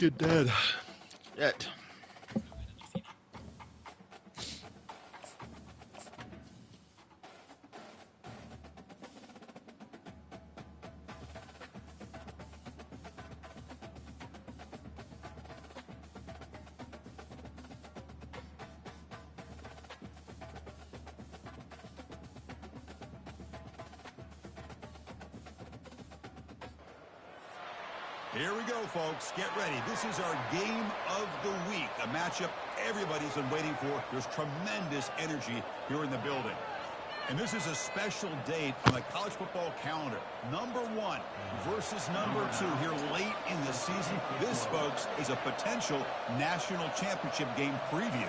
get dead yet. Here we go, folks. Get ready. This is our game of the week, a matchup everybody's been waiting for. There's tremendous energy here in the building. And this is a special date on the college football calendar. Number 1 versus number 2 here late in the season. This, folks, is a potential national championship game preview.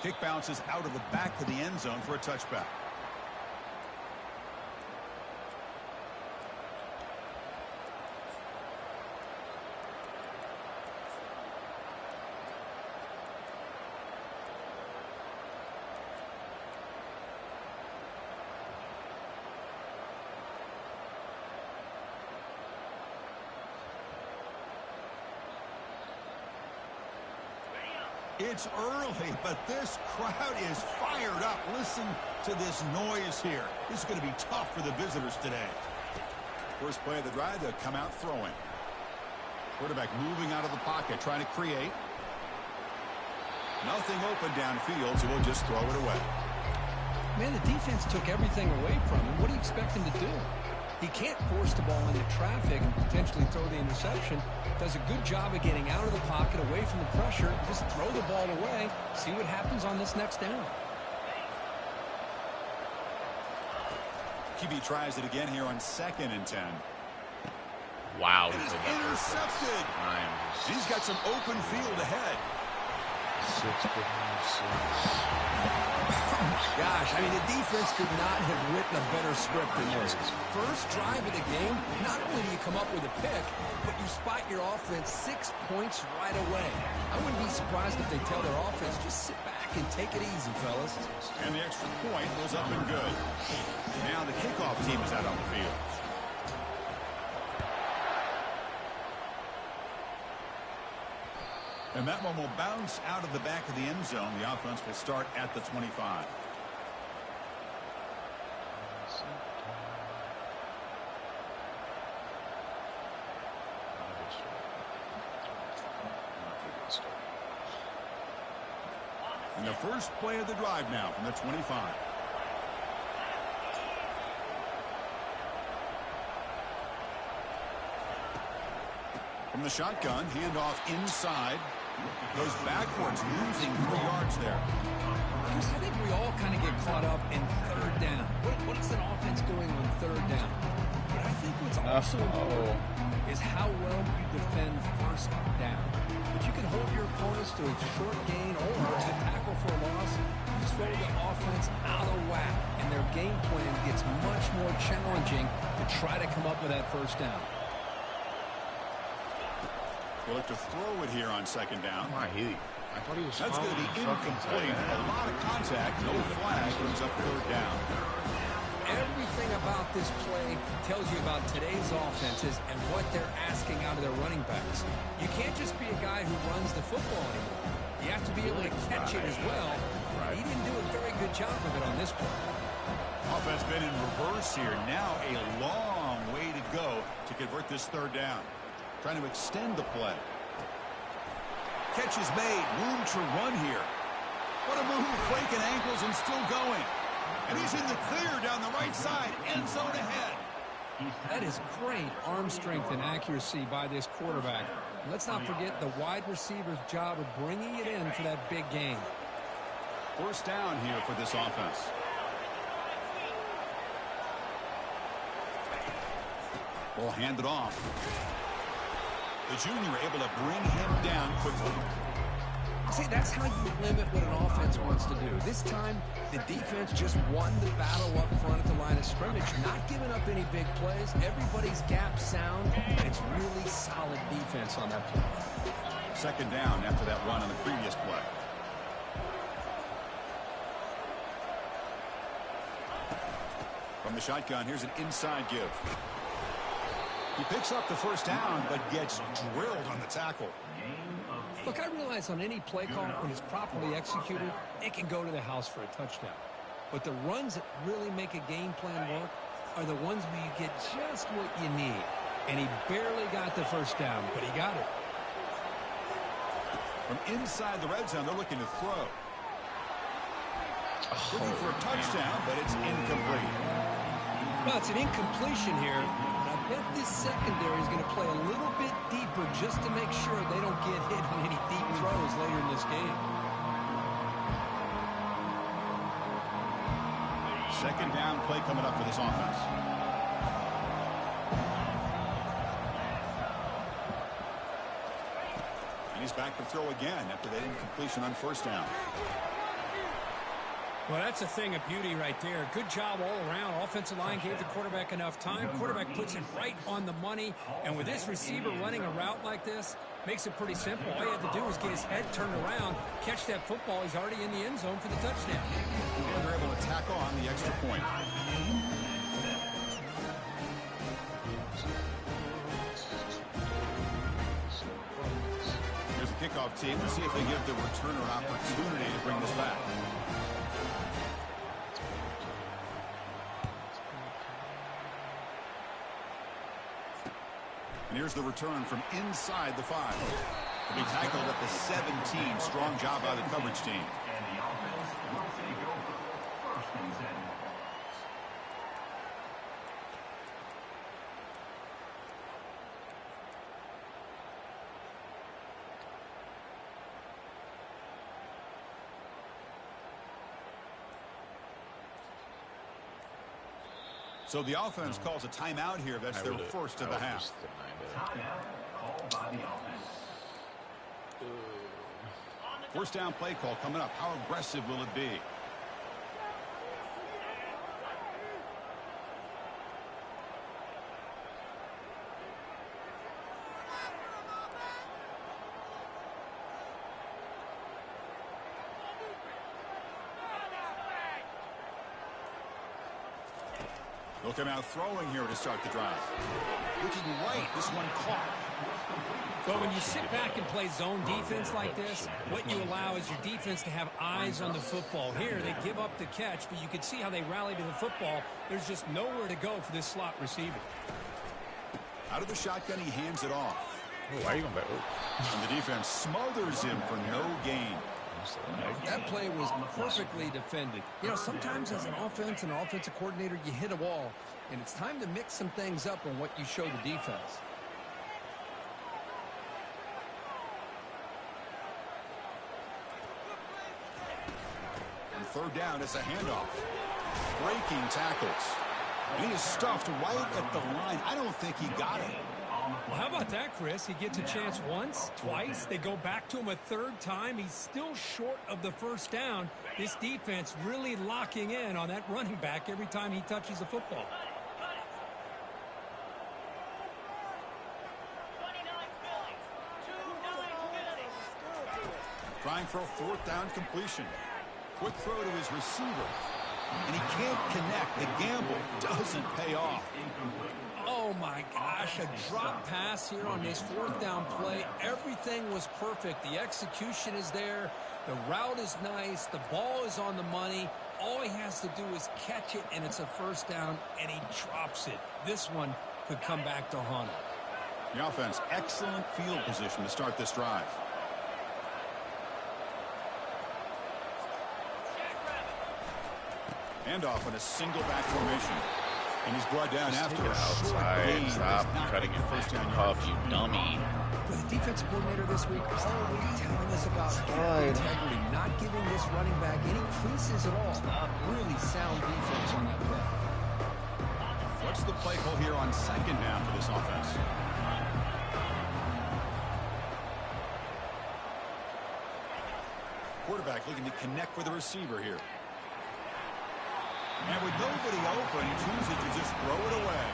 Kick bounces out of the back of the end zone for a touchback. It's early, but this crowd is fired up. Listen to this noise here. This is going to be tough for the visitors today. First play of the drive, they'll come out throwing. Quarterback moving out of the pocket, trying to create. Nothing open downfield, so we'll just throw it away. Man, the defense took everything away from him. What do you expect him to do? He can't force the ball into traffic and potentially throw the interception. Does a good job of getting out of the pocket, away from the pressure. Just throw the ball away. See what happens on this next down. QB tries it again here on 2nd and 10. Wow. It is intercepted. He's got some open field ahead. 6. Gosh, I mean, the defense could not have written a better script than this. First drive of the game, not only do you come up with a pick, but you spot your offense 6 points right away. I wouldn't be surprised if they tell their offense, just sit back and take it easy, fellas. And the extra point was up and good. Now the kickoff team is out on the field. And that one will bounce out of the back of the end zone. The offense will start at the 25. And the first play of the drive now from the 25. From the shotgun, handoff inside. Goes backwards, losing 3 yards there. I think we all kind of get caught up in third down. What is an offense doing on third down? But I think what's also important is how well you defend first down. But you can hold your opponents to a short gain or to tackle for a loss. You throw the offense out of whack, and their game plan gets much more challenging to try to come up with that first down. We'll look to throw it here on 2nd down. I thought he was. That's going to be incomplete. A lot of contact, no flag, brings up 3rd down. Everything about this play tells you about today's offenses and what they're asking out of their running backs. You can't just be a guy who runs the football anymore. You have to be able to catch it as well. He didn't do a very good job of it on this play. Offense been in reverse here. Now a long way to go to convert this 3rd down. Trying to extend the play. Catch is made. Room to run here. What a move. Breaking ankles and still going. And he's in the clear down the right side. End zone ahead. That is great arm strength and accuracy by this quarterback. Let's not forget the wide receiver's job of bringing it in for that big game. First down here for this offense. We'll hand it off. The junior able to bring him down quickly. See, that's how you limit what an offense wants to do. This time, the defense just won the battle up front at the line of scrimmage, not giving up any big plays. Everybody's gap sound, and it's really solid defense on that play. 2nd down after that run on the previous play. From the shotgun, here's an inside give. He picks up the first down, but gets drilled on the tackle. Look, I realize on any play call, when it's properly executed, it can go to the house for a touchdown. But the runs that really make a game plan work are the ones where you get just what you need. And he barely got the first down, but he got it. From inside the red zone, they're looking to throw. Looking for a touchdown, but it's incomplete. Well, it's an incompletion here. But I bet this secondary is going to play a little bit deeper just to make sure they don't get hit on any deep throws later in this game. Second down play coming up for this offense. And he's back to throw again after that incompletion on first down. Well, that's a thing of beauty right there. Good job all around. Offensive line gave the quarterback enough time. Quarterback puts it right on the money. And with this receiver running a route like this, makes it pretty simple. All you have to do is get his head turned around, catch that football. He's already in the end zone for the touchdown. And they're able to tackle on the extra point. Here's the kickoff team to see if they give the returner an opportunity to bring this back. And here's the return from inside the 5. To be tackled at the 17. Strong job by the coverage team. And the offense will take over first and 10. So the offense calls a timeout here. That's their first of the half. Timeout called by the offense. First down play call coming up. How aggressive will it be? They'll come out throwing here to start the drive. Looking right, this one caught. But when you sit back and play zone defense like this, what you allow is your defense to have eyes on the football. Here, they give up the catch, but you can see how they rally to the football. There's just nowhere to go for this slot receiver. Out of the shotgun, he hands it off. Oh, why are you going back? Oh. And the defense smothers him for no gain. That play was perfectly defended. You know, sometimes as an offense and offensive coordinator, you hit a wall, and it's time to mix some things up on what you show the defense. And third down, it's a handoff. Breaking tackles. And he is stuffed right at the line. I don't think he got it. Well, how about that, Chris? He gets a chance once, twice. They go back to him a third time. He's still short of the first down. This defense really locking in on that running back every time he touches the football. Trying for a fourth down completion. Quick throw to his receiver. And he can't connect. The gamble doesn't pay off. Oh, my gosh, a drop pass here on this fourth down play. Everything was perfect. The execution is there. The route is nice. The ball is on the money. All he has to do is catch it, and it's a first down, and he drops it. This one could come back to haunt him. The offense, excellent field position to start this drive. Handoff in a single back formation. And he's brought down Just after take a it short outside. gain. Stop Does not cutting get it the first back down up, yard. you dummy. The defensive coordinator this week already telling us about integrity, not giving this running back any creases at all. Really sound defense on that play. What's the play call here on second down for this offense? Quarterback looking to connect with the receiver here. And with nobody open, he chooses to just throw it away.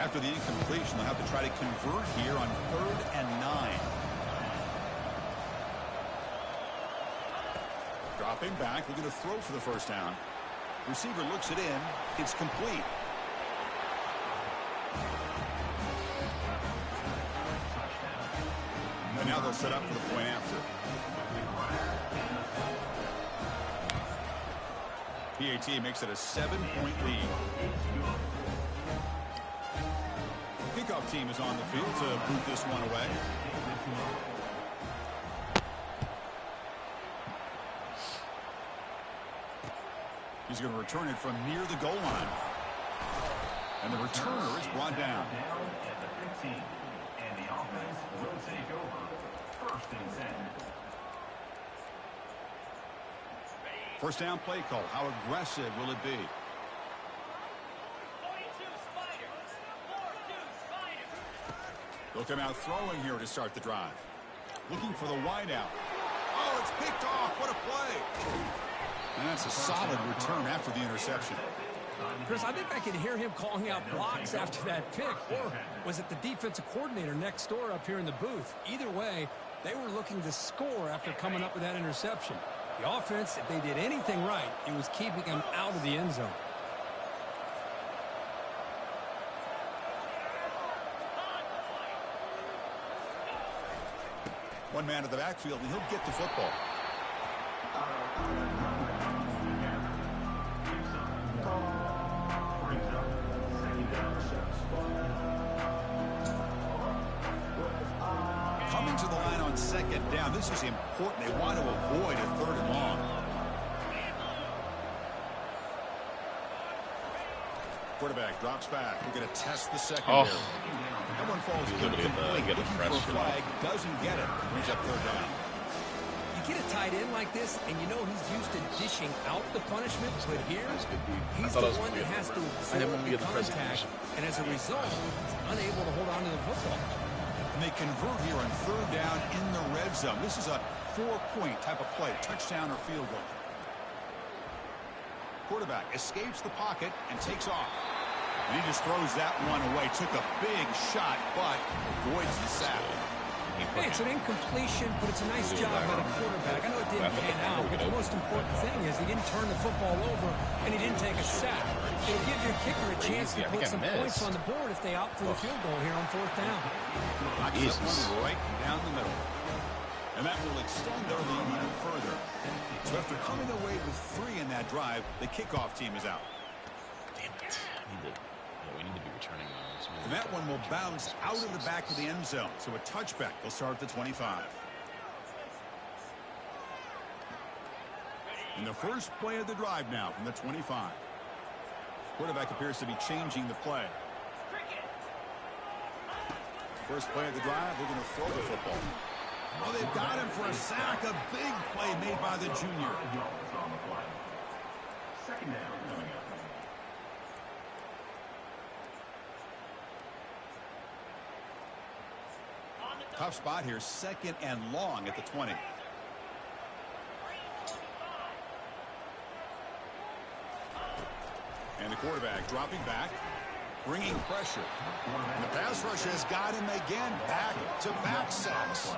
After the incompletion, they'll have to try to convert here on 3rd and 9. Dropping back, looking to throw for the first down. Receiver looks it in. It's complete. And now they'll set up for the point after. PAT makes it a 7-point lead. Kickoff team is on the field to boot this one away. He's going to return it from near the goal line. And the returner is brought down. At the 15. And the offense will take over. 1st and 10. First down play call. How aggressive will it be? They'll come out throwing here to start the drive. Looking for the wideout. Oh, it's picked off. What a play. And that's a solid return after the interception. Chris, I think I could hear him calling out blocks after that pick. Or was it the defensive coordinator next door up here in the booth? Either way, they were looking to score after coming up with that interception. The offense, if they did anything right, it was keeping them out of the end zone. One man at the backfield, and he'll get the football. Coming to the line on 2nd down. This is important. They want to avoid a 3rd and long. Quarterback drops back. We're going to test the secondary. That one falls incomplete. Looking for a flag. Doesn't get it. Brings up 3rd down. You get a tight end like this, and you know he's used to dishing out the punishment, but here, he's the one that has to absorb the contact, and as a result, he's unable to hold on to the football. And they convert here on 3rd down in the red zone. This is a 4-point type of play, touchdown or field goal. Quarterback escapes the pocket and takes off. And he just throws that one away. Took a big shot, but avoids the sack. Hey, it's an incompletion, but it's a nice job by the quarterback. I know it didn't pan out, but the most important thing is he didn't turn the football over, and he didn't take a sack. It'll give your kicker a chance to put some points on the board if they opt for the field goal here on 4th down. Knocks that one right down the middle. And that will extend their lead even further. So after coming away with 3 in that drive, the kickoff team is out. Damn it. We need to be returning those. And that one will bounce out of the back of the end zone. So a touchback. They'll start at the 25. And the first play of the drive now from the 25. Quarterback appears to be changing the play. First play of the drive, they're going to throw the football. Oh, they've got him for a sack. A big play made by the junior. 2nd down coming up. Tough spot here. 2nd and long at the 20. And the quarterback dropping back, bringing pressure. And the pass rush has got him again. Back-to-back sacks.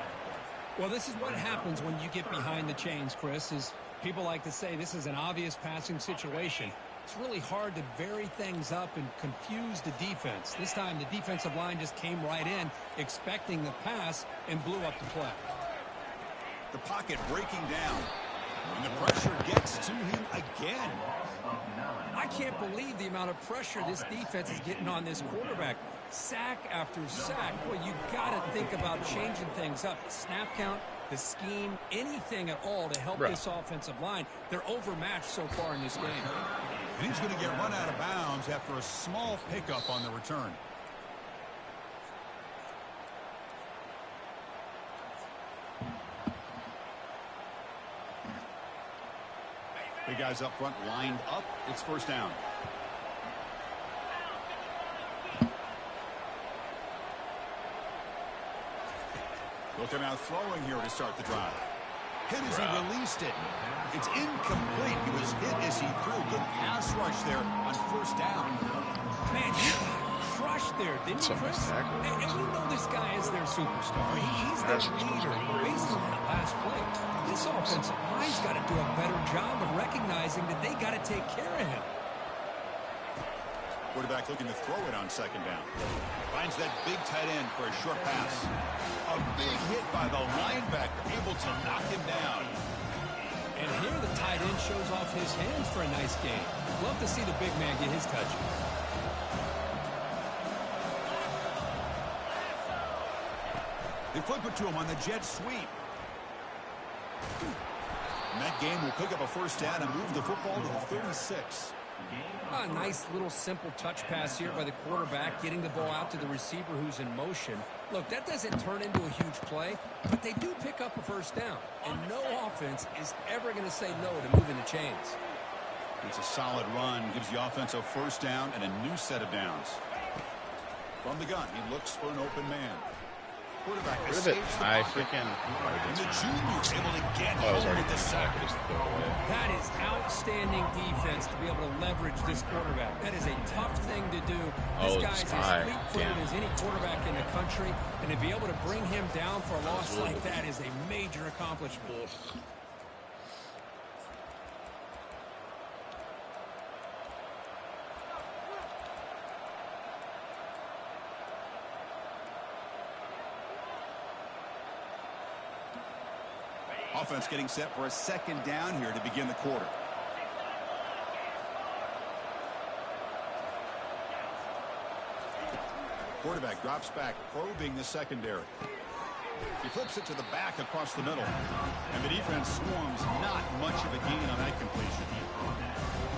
Well, this is what happens when you get behind the chains, Chris, is people like to say this is an obvious passing situation. It's really hard to vary things up and confuse the defense. This time, the defensive line just came right in, expecting the pass, and blew up the play. The pocket breaking down. And the pressure gets to him again. I can't believe the amount of pressure this defense is getting on this quarterback. Sack after sack. Boy, you got to think about changing things up. The snap count, the scheme, anything at all to help this offensive line. They're overmatched so far in this game. And he's going to get run out of bounds after a small pickup on the return. Big guys up front lined up. It's first down. They'll come out throwing here to start the drive. Hit as he released it. It's incomplete. He was hit as he threw. Good pass rush there on first down. Man, he got crushed there, didn't he, Chris? And we know this guy is their superstar. He's their leader. Based on that last play, this offensive line's got to do a better job of recognizing that they got to take care of him. Quarterback looking to throw it on second down. Finds that big tight end for a short pass. A big hit by the linebacker, able to knock him down. And here the tight end shows off his hands for a nice game. Love to see the big man get his touches. They flip it to him on the jet sweep. And that game will pick up a first down and move the football to the 36. A nice little simple touch pass here by the quarterback, getting the ball out to the receiver who's in motion. Look, that doesn't turn into a huge play, but they do pick up a first down. And no offense is ever going to say no to moving the chains. It's a solid run, gives the offense a first down and a new set of downs. From the gun, he looks for an open man. Quarterback escapes the pocket. And the junior's able to get home with the sack. That is outstanding defense to be able to leverage this quarterback. That is a tough thing to do. This guy's as fleet-footed as any quarterback in the country, and to be able to bring him down for a loss like that is a major accomplishment. Offense getting set for a second down here to begin the quarter. Quarterback drops back, probing the secondary. He flips it to the back across the middle. And the defense swarms, not much of a gain on that completion.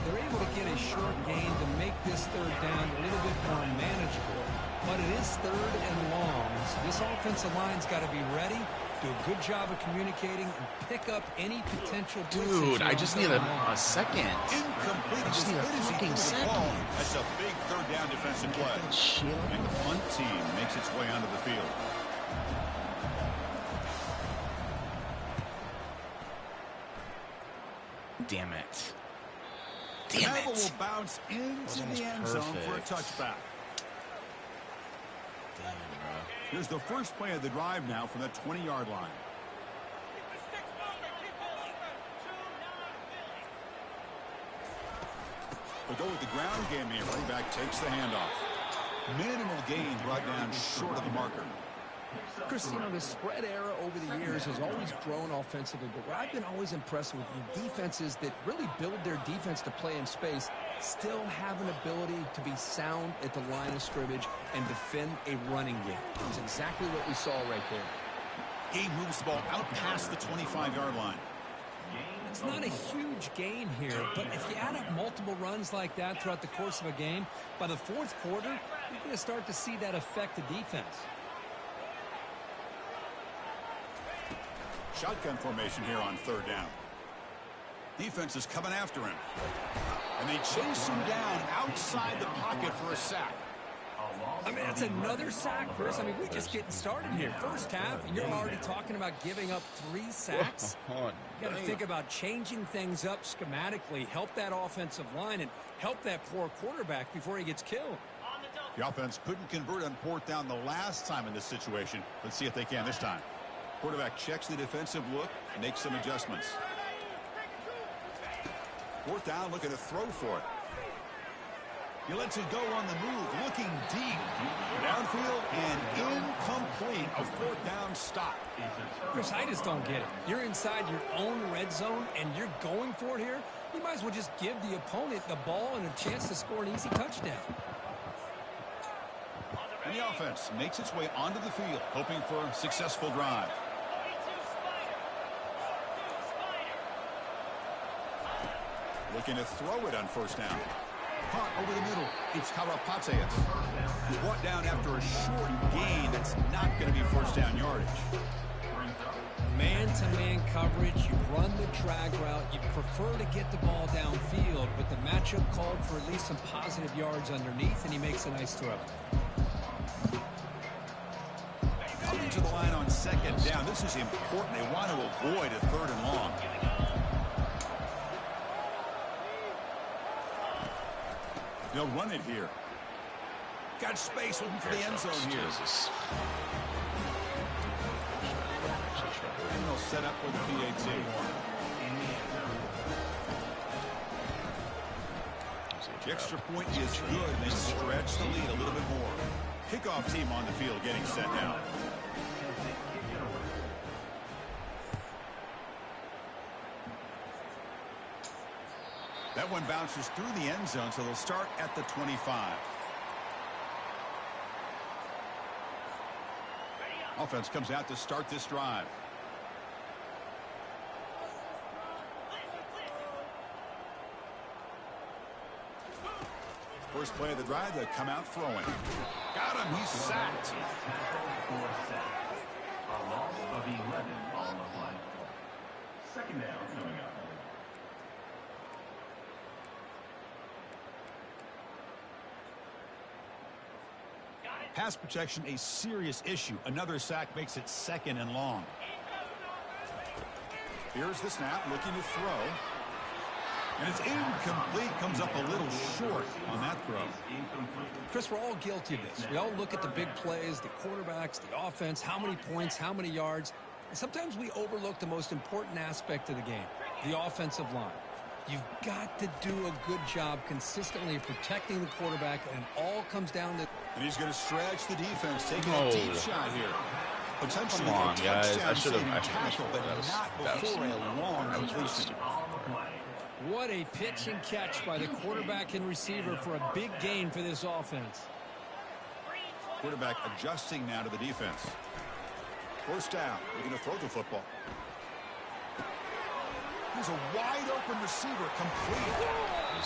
They're able to get a short gain to make this third down a little bit more manageable. But it is third and long, so this offensive line's got to be ready, do a good job of communicating, and pick up any potential. Dude, I just need a second. Incomplete. I just need a fucking second. That's a big third down defensive play. And the punt team makes its way onto the field. Damn it. Campbell will bounce into the end zone for a touchback. Damn, bro. Here's the first play of the drive now from the 20-yard line. We'll go with the ground game here. Running back takes the handoff. Minimal gain brought down short of the marker. Chris, you know, the spread era over the years has always grown offensively, but what I've been always impressed with the defenses that really build their defense to play in space still have an ability to be sound at the line of scrimmage and defend a running game. It's exactly what we saw right there. Gabe moves the ball out past the 25-yard line. It's not a huge gain here, but if you add up multiple runs like that throughout the course of a game, by the fourth quarter, you're going to start to see that affect the defense. Shotgun formation here on third down. Defense is coming after him. And they chase him down outside the pocket for a sack. I mean, that's another sack, Chris. I mean, we're just getting started here. First half, and you're already talking about giving up 3 sacks. You got to think about changing things up schematically, help that offensive line, and help that poor quarterback before he gets killed. The offense couldn't convert on fourth down the last time in this situation. Let's see if they can this time. Quarterback checks the defensive look, makes some adjustments. Fourth down, looking to throw for it. He lets it go on the move, looking deep. Downfield and incomplete. A fourth down stop. Chris, I just don't get it. You're inside your own red zone, and you're going for it here. You might as well just give the opponent the ball and a chance to score an easy touchdown. And the offense makes its way onto the field, hoping for a successful drive. Looking to throw it on first down. Caught over the middle. It's Karapateas. He's brought down after a short gain. That's not going to be first down yardage. Man-to-man coverage. You run the drag route. You prefer to get the ball downfield, but the matchup called for at least some positive yards underneath, and he makes a nice throw. Coming to the line on second down. This is important. They want to avoid a third and long. They'll run it here. Got space looking for the end zone here. Jesus. And they'll set up with the PAT. The extra point is good. They stretch the lead a little bit more. Kickoff team on the field getting set now. That one bounces through the end zone, so they'll start at the 25. Offense comes out to start this drive. First play of the drive, they come out throwing. Got him, he's sacked. A loss of 11 on the play. Second down coming up. Pass protection, a serious issue. Another sack makes it 2nd and long. Here's the snap, looking to throw. And it's incomplete, comes up a little short on that throw. Chris, we're all guilty of this. We all look at the big plays, the quarterbacks, the offense, how many points, how many yards. And sometimes we overlook the most important aspect of the game, the offensive line. You've got to do a good job consistently of protecting the quarterback, and it all comes down to... And he's going to stretch the defense, taking a deep shot here. Potentially Come on, a guys. touchdown-saving tackle, but not before a long completion. What a pitch and catch by the quarterback and receiver for a big gain for this offense. Quarterback adjusting now to the defense. First down. We're going to throw the football. Here's a wide-open receiver, complete.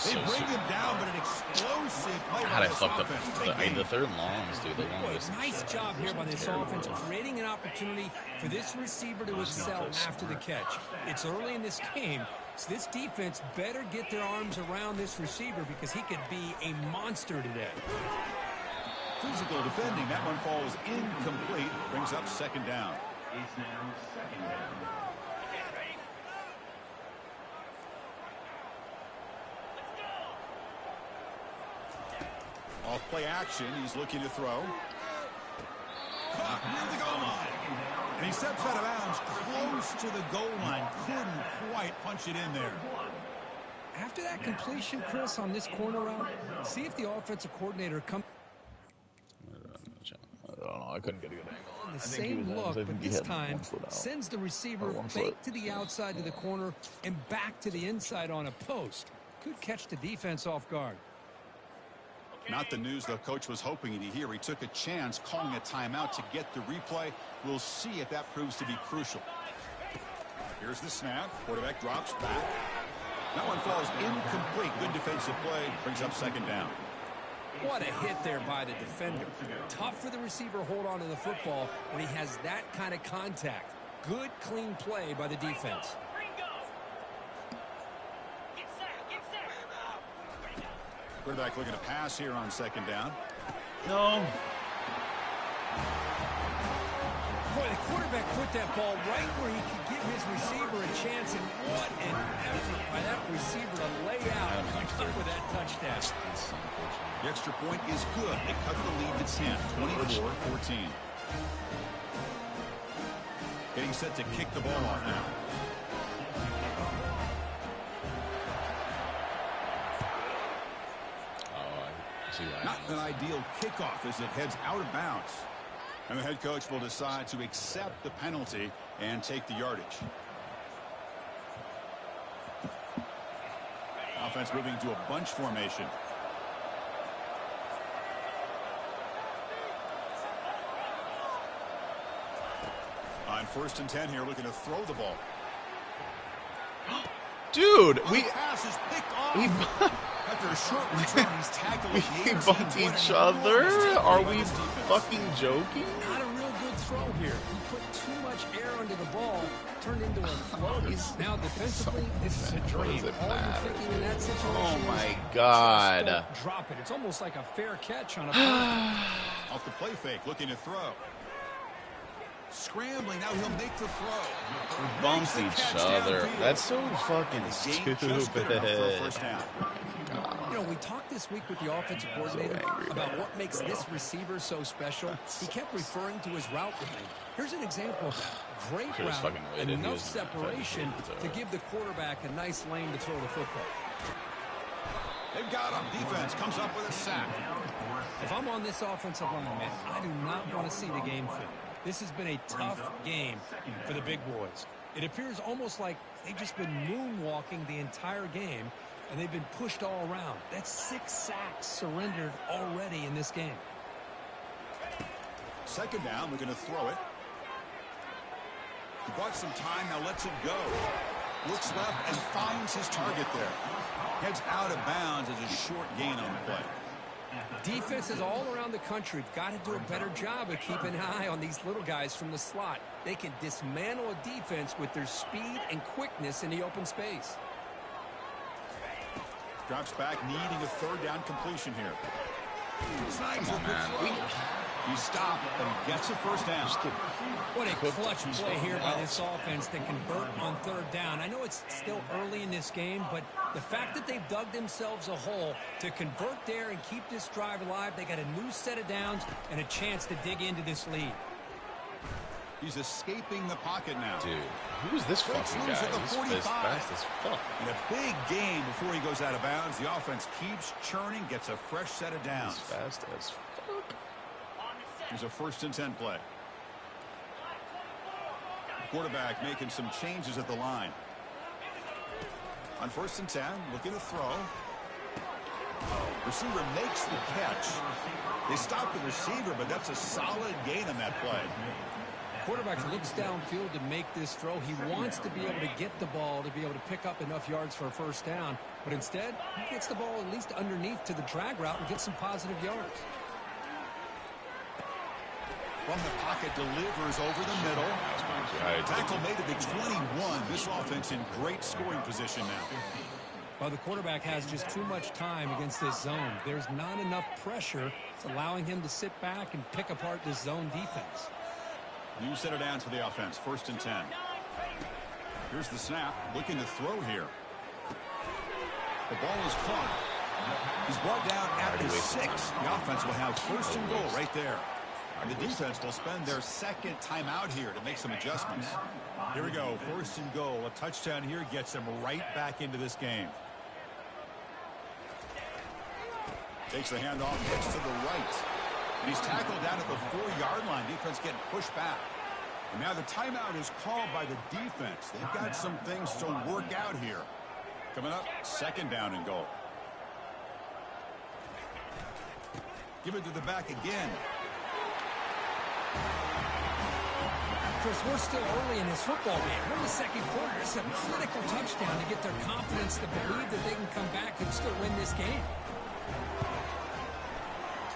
They bring him down, but an explosive play by this offense. The third and longs, dude. The longest. Nice job here by this offense, creating an opportunity for this receiver to excel after the catch. It's early in this game, so this defense better get their arms around this receiver because he could be a monster today. Physical defending. That one falls incomplete. Brings up 2nd down. It's now 2nd down. Off play action. He's looking to throw. Caught near the goal line. And he steps out of bounds close to the goal line. Couldn't quite punch it in there. After that completion, Chris, on this corner route, see if the offensive coordinator comes... I don't know. I couldn't get a good angle. The same look, but this time sends the receiver fake to the outside to the corner and back to the inside on a post. Could catch the defense off guard. Not the news the coach was hoping to hear. He took a chance calling a timeout to get the replay. We'll see if that proves to be crucial. Here's the snap. Quarterback drops back. That one falls incomplete. Good defensive play. Brings up 2nd down. What a hit there by the defender. Tough for the receiver to hold on to the football when he has that kind of contact. Good, clean play by the defense. Quarterback looking to pass here on 2nd down. No. Boy, the quarterback put that ball right where he could give his receiver a chance, and what an effort by that receiver to lay out for that touchdown. The extra point is good. They cut the lead to 10, 24-14. Getting set to kick the ball off now. Not an ideal kickoff as it heads out of bounds. And the head coach will decide to accept the penalty and take the yardage. Offense moving to a bunch formation. On 1st and 10 here, looking to throw the ball. Dude, pass is picked off. After a short return, he's tackled. we bumped each other? Are we fucking joking? Not a real good throw here. He put too much air under the ball, turned into a floater. Now defensively, this is a dream. All you're thinking in that situation oh my God. Don't drop it. It's almost like a fair catch on a punt. Off the play fake, looking to throw. Scrambling, now he'll make the throw. We bumped each other. That's so fucking stupid. Just good enough for a first down. You know, we talked this week with the offensive coordinator about what makes this receiver so special, he kept referring to his route running. Here's an example of that. Great route and enough separation to give the quarterback a nice lane to throw the football. They've got him. Defense comes up with a sack. If I'm on this offensive line, man, I do not want to see the game film. This has been a tough game for the big boys. It appears almost like they've just been moonwalking the entire game, and they've been pushed all around. That's 6 sacks surrendered already in this game. Second down, we're going to throw it. He bought some time, now lets it go. Looks left and finds his target there. Heads out of bounds as a short gain on the play. Defenses all around the country have got to do a better job of keeping an eye on these little guys from the slot. They can dismantle a defense with their speed and quickness in the open space. Drops back, needing a third down completion here. Snags a good throw. He stopped, but he gets a first down. What a clutch play here by this offense to convert on third down. I know it's still early in this game, but the fact that they've dug themselves a hole to convert there and keep this drive alive, they got a new set of downs and a chance to dig into this lead. He's escaping the pocket now. Dude, who is this fucking guy? He's as fast as fuck. In a big game before he goes out of bounds, the offense keeps churning, gets a fresh set of downs. He's fast as fuck. Here's a 1st and 10 play. The quarterback making some changes at the line. On 1st and 10, looking to throw. Receiver makes the catch. They stop the receiver, but that's a solid gain on that play. Quarterback looks downfield to make this throw. He wants to be able to get the ball to be able to pick up enough yards for a first down, but instead he gets the ball at least underneath to the drag route and gets some positive yards. From the pocket, delivers over the middle. Tackle made at the 21. This offense in great scoring position now. Well, the quarterback has just too much time against this zone. There's not enough pressure. It's allowing him to sit back and pick apart this zone defense. New set of downs for the offense. 1st and 10. Here's the snap. Looking to throw here. The ball is caught. He's brought down at the 6. The offense will have 1st and goal right there. And the defense will spend their second timeout here to make some adjustments. Here we go. 1st and goal. A touchdown here gets them right back into this game. Takes the handoff, gets to the right. And he's tackled down at the 4-yard line. Defense getting pushed back. And now the timeout is called by the defense. They've got some things to work out here. Coming up, 2nd down and goal. Give it to the back again. Chris, we're still early in this football game. We're in the 2nd quarter. It's a critical touchdown to get their confidence to believe that they can come back and still win this game.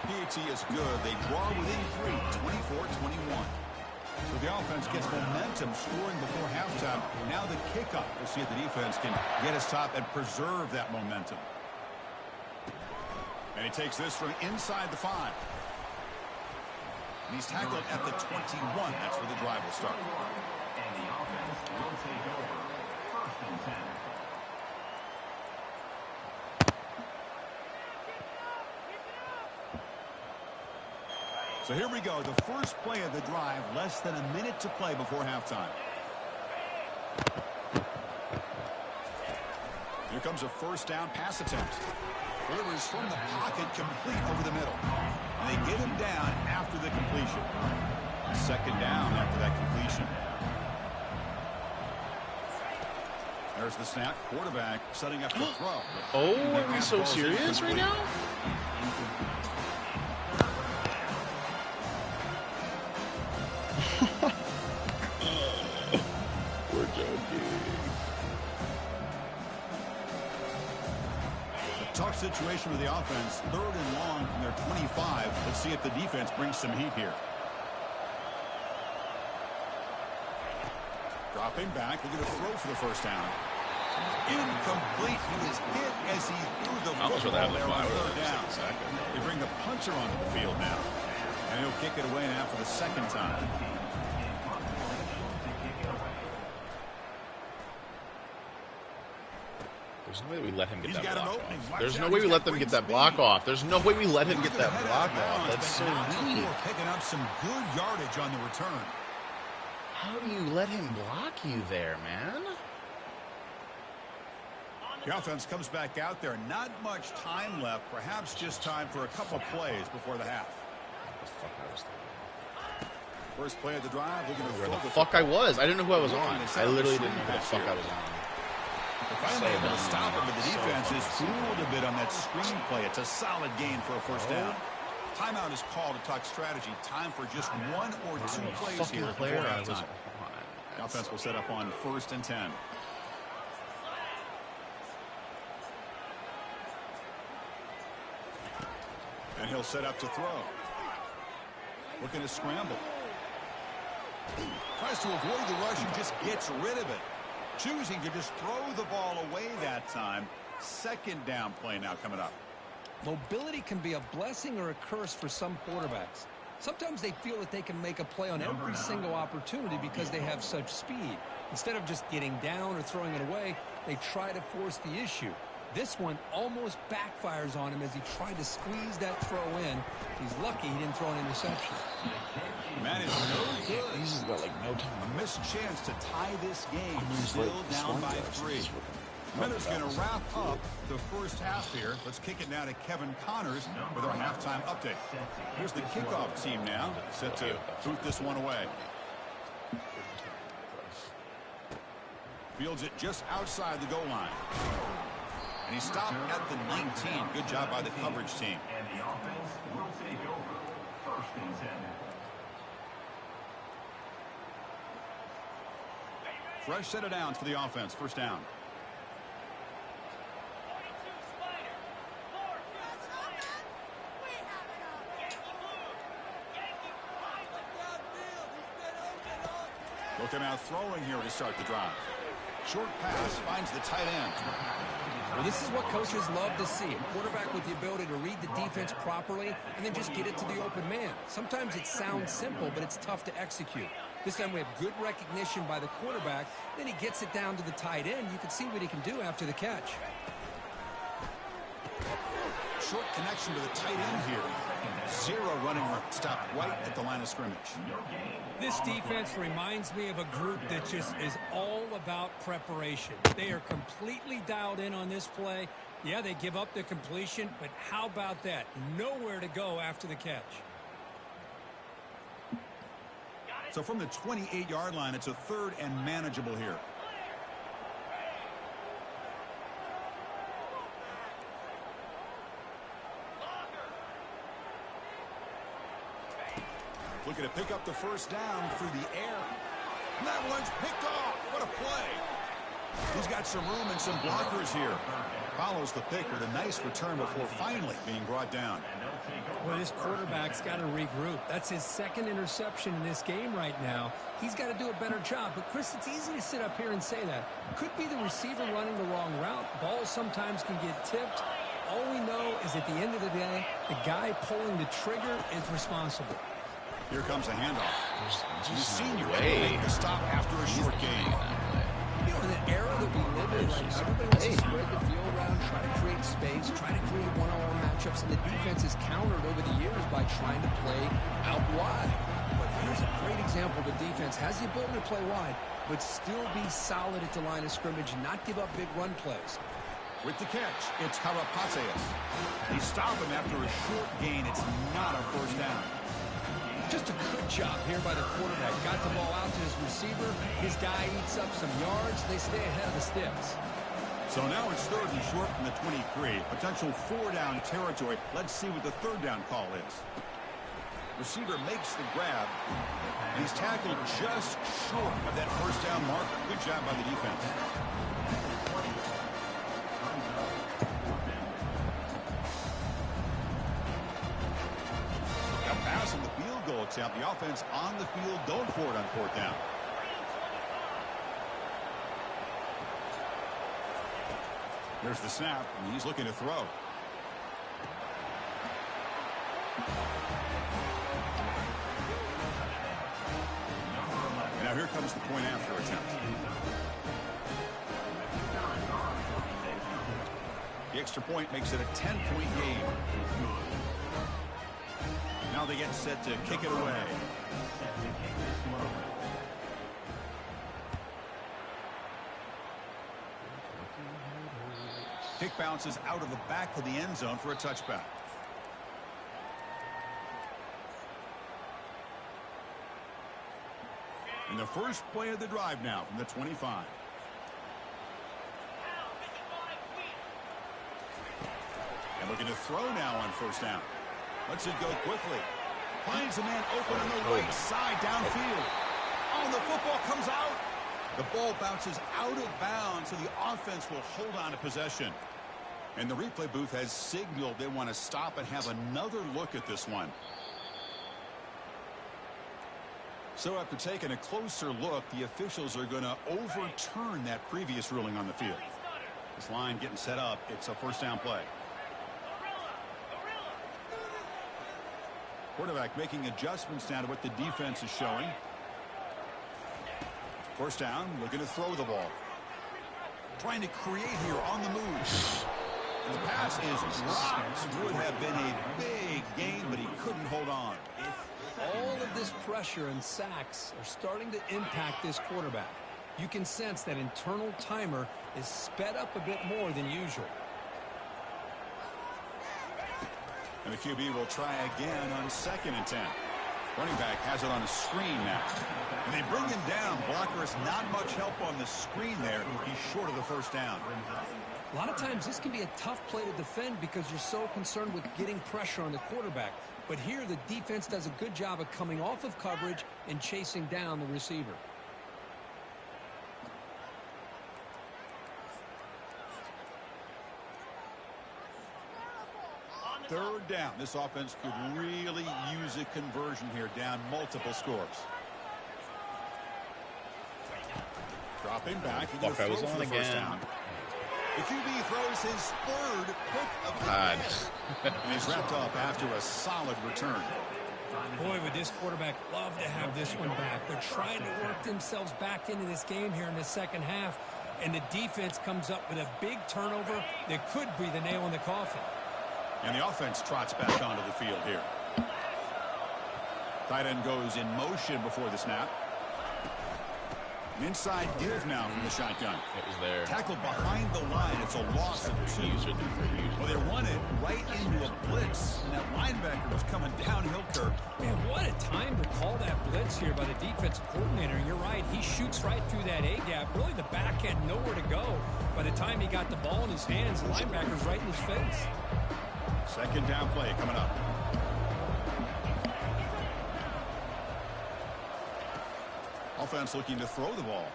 PAT is good. They draw within 3, 24-21. So the offense gets momentum scoring before halftime. Now the kickoff. We'll see if the defense can get a stop and preserve that momentum. And he takes this from inside the 5. And he's tackled at the 21. That's where the drive will start. And the offense will take over. 1st and 10. So here we go. The first play of the drive. Less than a minute to play before halftime. Here comes a 1st down pass attempt. Delivers from the pocket, complete over the middle. And they get him down after the completion. 2nd down after that completion. There's the snap. Quarterback setting up the throw. Oh, are we so serious right now? We're joking. Tough situation with the offense. 3rd and long from their 25. Let's see if the defense brings some heat here. Dropping back. Looking to throw for the 1st down. Incomplete. He was hit as he threw the football there on 3rd down. They bring the punter onto the field now. And he'll kick it away now for the 2nd time. There's no way we let him get He's that got an block opening. off. Watch There's no out. way He's we got let them great get that speed. block off. There's no way we let him get Looking that to head block out of off. bounds, That's but so out weak. before picking up some good yardage on the return. How do you let him block you there, man? The offense comes back out there. Not much time left. Perhaps just time for a couple plays before the half. What the fuck I was thinking. First play of the drive. Looking to Where throw the fuck I was? I didn't know who I was on. I literally didn't know who the pass fuck here. I was on. They're finally able to stop him, but the So defense is fucking fooled a bit on that screen play. It's a solid gain for a first down. Timeout is called to talk strategy. Time for just one or two plays Fucking here before player I was halftime. on. The offense will set up on 1st and 10. And he'll set up to throw. Looking to scramble. Tries to avoid the rush and just gets rid of it. Choosing to just throw the ball away that time. 2nd down play now coming up. Mobility can be a blessing or a curse for some quarterbacks. Sometimes they feel that they can make a play on every single opportunity because they have such speed. Instead of just getting down or throwing it away, they try to force the issue. This one almost backfires on him as he tried to squeeze that throw in. He's lucky he didn't throw an interception. Man is no good. He's got like no time. A missed chance to tie this game. Still down by 3. Minutes going to wrap up the first half here. Let's kick it now to Kevin Connors with our halftime update. Here's the kickoff team now, set to boot this one away. Fields it just outside the goal line. And he stopped at the 19. Good job by the coverage team. And the offense will take over 1st and 10. Fresh set of downs for the offense. First down. Looking out throwing here to start the drive. Short pass finds the tight end. Well, this is what coaches love to see. A quarterback with the ability to read the defense properly and then just get it to the open man. Sometimes it sounds simple, but it's tough to execute. This time we have good recognition by the quarterback. Then he gets it down to the tight end. You can see what he can do after the catch. Short connection to the tight end here. 0 running room. Stopped right at the line of scrimmage. This defense reminds me of a group that just is all about preparation. They are completely dialed in on this play. Yeah, they give up the completion, but how about that? Nowhere to go after the catch. So from the 28-yard line, it's a 3rd and manageable here. Looking to pick up the first down through the air. And that one's picked off. What a play. He's got some room and some blockers here. Follows the pick with a nice return before finally being brought down. Well, this quarterback's got to regroup. That's his 2nd interception in this game right now. He's got to do a better job. But, Chris, it's easy to sit up here and say that. Could be the receiver running the wrong route. Balls sometimes can get tipped. All we know is at the end of the day, the guy pulling the trigger is responsible. Here comes a handoff. The senior way. make the stop after a short gain. You know, in the era that we live in right now, everybody wants to spread the field around, try to create space, try to create one-on-one matchups, and the defense is countered over the years by trying to play out wide. But here's a great example. The defense has the ability to play wide, but still be solid at the line of scrimmage and not give up big run plays. With the catch, it's Karapatsias. He stopped him after a short gain. It's not a first down. Just a good job here by the quarterback. Got the ball out to his receiver. His guy eats up some yards. They stay ahead of the sticks. So now it's 3rd and short from the 23. Potential 4-down territory. Let's see what the 3rd down call is. Receiver makes the grab. And he's tackled just short of that first down marker. Good job by the defense. A pass on the field goal attempt. The offense on the field, going for it on 4th down. There's the snap, and he's looking to throw. And now here comes the point after attempt. The extra point makes it a 10-point game. Now they get set to kick it away. Kick bounces out of the back of the end zone for a touchback. And the first play of the drive now from the 25. And looking to throw now on first down. Lets it go quickly. Finds a man open on the right side downfield. Oh, the football comes out. The ball bounces out of bounds, so the offense will hold on to possession. And the replay booth has signaled they want to stop and have another look at this one. So after taking a closer look, the officials are going to overturn that previous ruling on the field. This line getting set up. It's a first down play. Quarterback making adjustments now to what the defense is showing. First down, looking to throw the ball. Trying to create here on the move. And the pass is dropped. Would have been a big gain, but he couldn't hold on. All of this pressure and sacks are starting to impact this quarterback. You can sense that internal timer is sped up a bit more than usual. And the QB will try again on 2nd and 10. Running back has it on a screen now. And they bring him down. Blocker is not much help on the screen there. He's short of the first down. A lot of times this can be a tough play to defend because you're so concerned with getting pressure on the quarterback. But here the defense does a good job of coming off of coverage and chasing down the receiver. Third down. This offense could really use a conversion here, down multiple scores. Dropping back. He's going to throw for the first down. The QB throws his third pick of the game. And he's wrapped up after a solid return. Boy, would this quarterback love to have this one back. They're trying to work themselves back into this game here in the second half. And the defense comes up with a big turnover that could be the nail in the coffin. And the offense trots back onto the field here. Tight end goes in motion before the snap. An inside give now from the shotgun. It was there. Tackled behind the line. It's a loss of 2. Well, they run it right into a blitz. And that linebacker was coming downhill, Kirk. Man, what a time to call that blitz here by the defensive coordinator. You're right. He shoots right through that A-gap. Really, the back had nowhere to go. By the time he got the ball in his hands, the linebacker's right in his face. Second down play coming up. Offense looking to throw the ball.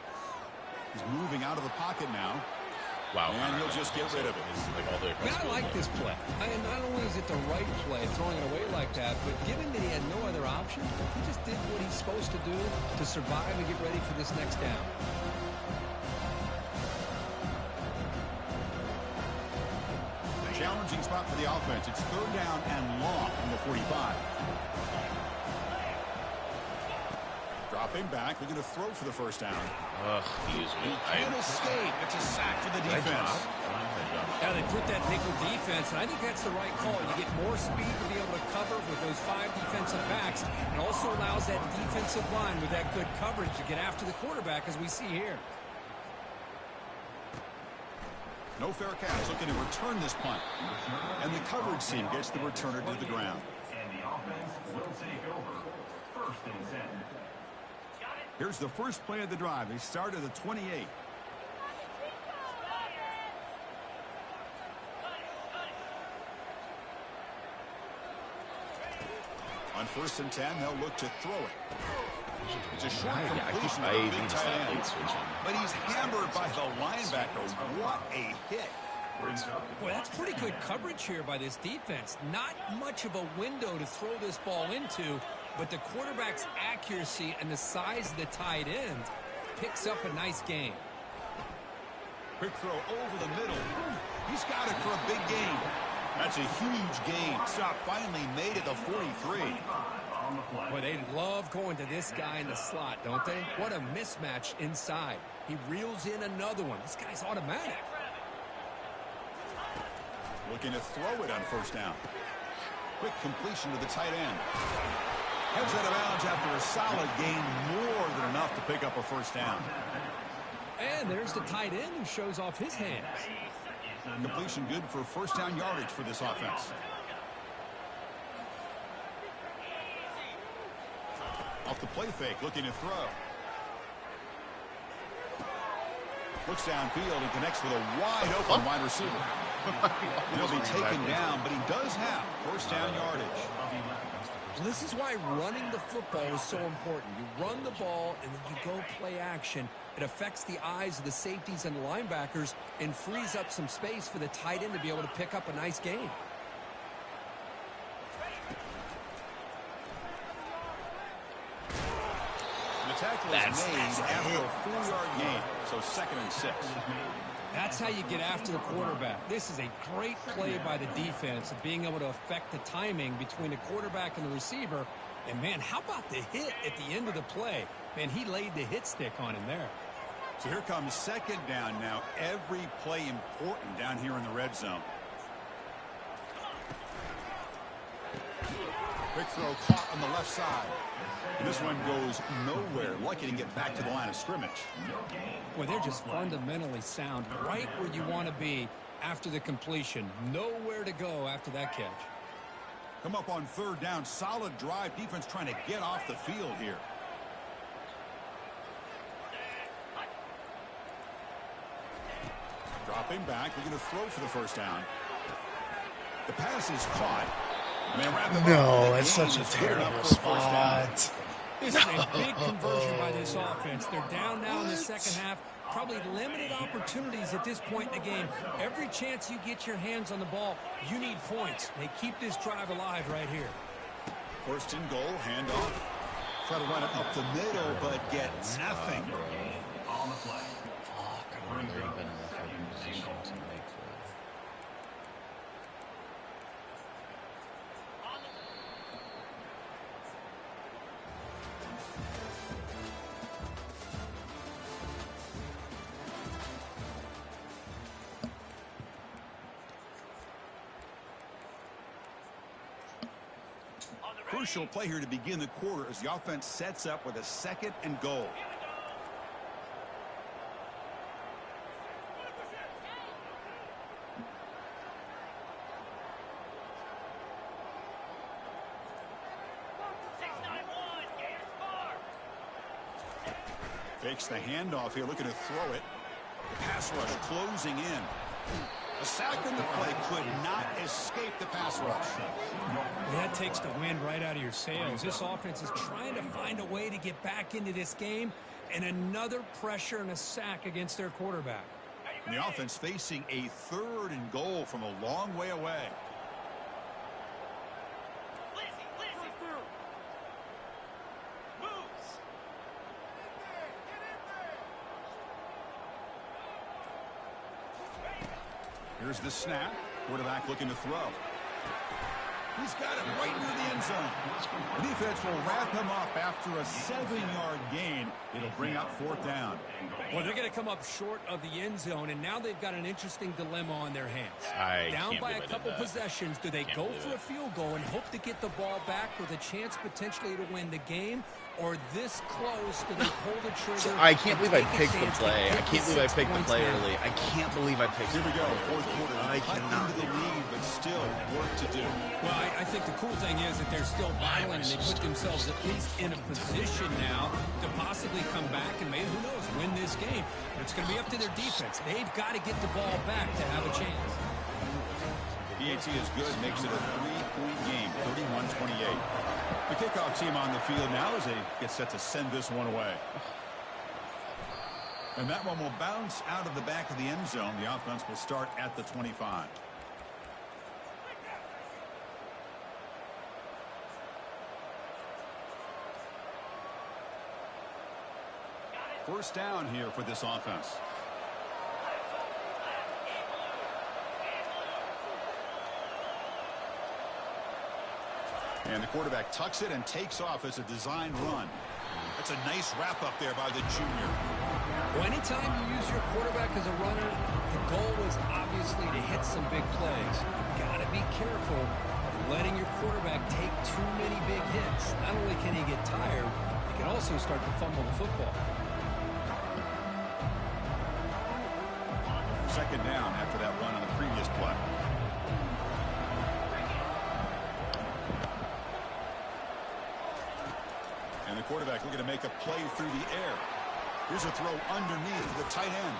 He's moving out of the pocket now. Wow. And he'll just get rid of it. I like this play. Not only is it the right play, throwing it away like that, but given that he had no other option, he just did what he's supposed to do to survive and get ready for this next down. Challenging spot for the offense. It's third down and long from the 45. Dropping back. They're going to throw for the first down. He can't escape. It's a sack for the defense. Yeah, they put that nickel defense, and I think that's the right call. You get more speed to be able to cover with those 5 defensive backs, and also allows that defensive line with that good coverage to get after the quarterback, as we see here. No fair catch, looking to return this punt. And the coverage team gets the returner to the ground. And the offense will take over. First and 10. Here's the first play of the drive. They start at the 28. On 1st and 10, they'll look to throw it. It's a short completion to the big tight end. But he's hammered by the linebacker. What a hit. Boy, that's pretty good coverage here by this defense. Not much of a window to throw this ball into, but the quarterback's accuracy and the size of the tight end picks up a nice gain. Quick throw over the middle. He's got it for a big gain. That's a huge gain. Stop finally made at the 43. Boy, they love going to this guy in the slot, don't they? What a mismatch inside. He reels in another one. This guy's automatic. Looking to throw it on first down. Quick completion to the tight end. Heads out of bounds after a solid gain, more than enough to pick up a first down. And there's the tight end who shows off his hands. Completion good for first down yardage for this offense. Off the play fake, looking to throw. Looks downfield and connects with a wide open wide receiver. He'll be taken down, but he does have first down yardage. This is why running the football is so important. You run the ball and then you go play action. It affects the eyes of the safeties and the linebackers and frees up some space for the tight end to be able to pick up a nice gain. The tackle is made after a 4-yard gain, so 2nd and 6. That's how you get after the quarterback. This is a great play by the defense of being able to affect the timing between the quarterback and the receiver. And, man, how about the hit at the end of the play? Man, he laid the hit stick on him there. So here comes 2nd down now. Every play important down here in the red zone. Quick throw caught on the left side. And this one goes nowhere. Lucky to get back to the line of scrimmage. Well, they're just fundamentally sound, right where you want to be after the completion. Nowhere to go after that catch. Come up on 3rd down. Solid drive. Defense trying to get off the field here. Dropping back. We're going to throw for the first down. The pass is caught. No, it's such a terrible spot. This is a big conversion by this offense. They're down now in the second half. Probably limited opportunities at this point in the game. Every chance you get your hands on the ball, you need points. They keep this drive alive right here. 1st and goal, handoff. Try to run it up the middle, but get nothing. On the play. Crucial play here to begin the quarter as the offense sets up with a 2nd and goal. Fakes the handoff here, looking to throw it. The pass rush closing in. A sack in the play could not escape the pass rush. That takes the wind right out of your sails. This offense is trying to find a way to get back into this game, and another pressure and a sack against their quarterback. And the offense facing a 3rd and goal from a long way away. Here's the snap. Quarterback looking to throw. He's got it right near the end zone. The defense will wrap him up after a 7-yard gain. It'll bring up 4th down. Well, they're going to come up short of the end zone, and now they've got an interesting dilemma on their hands. Down by a couple possessions, do they go for a field goal and hope to get the ball back with a chance potentially to win the game, or this close, do they pull the trigger? I can't believe I picked the play. I can't believe I picked the play early. I can't believe I picked Here we go, 4th quarter. I cannot. Into the lead, but still work to do. Well, I think the cool thing is that they're still violent, and they put themselves at least in a position now to possibly come back and maybe, who knows, win this game. But it's going to be up to their defense. They've got to get the ball back to have a chance. PAT is good, makes it a 3-point game, 31-28. The kickoff team on the field now as they get set to send this one away. And that one will bounce out of the back of the end zone. The offense will start at the 25. First down here for this offense. And the quarterback tucks it and takes off as a design run. That's a nice wrap up there by the junior. Well, anytime you use your quarterback as a runner, The goal was obviously to hit some big plays. You've got to be careful of letting your quarterback take too many big hits. Not only can he get tired, he can also start to fumble the football. Second down after that run on the previous play. And the quarterback looking to make a play through the air. Here's a throw underneath the tight end.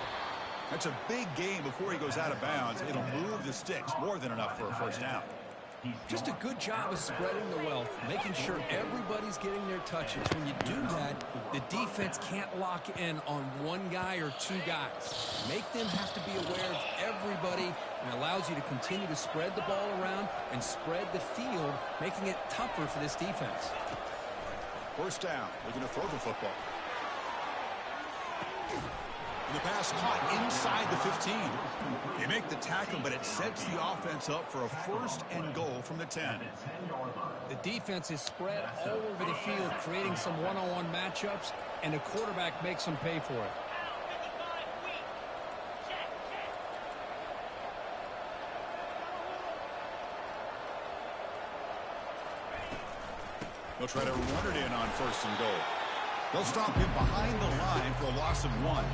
That's a big gain before he goes out of bounds. It'll move the sticks, more than enough for a first down. Just a good job of spreading the wealth, making sure everybody's getting their touches. When you do that, the defense can't lock in on one guy or two guys. Make them have to be aware of everybody, and allows you to continue to spread the ball around and spread the field, making it tougher for this defense. First down, they're going to throw the football. The pass caught inside the 15. They make the tackle, but it sets the offense up for a first and goal from the 10. The defense is spread all over the field, creating some one-on-one matchups, and the quarterback makes them pay for it. They'll try to run it in on first and goal. They'll stop him behind the line for a loss of 1.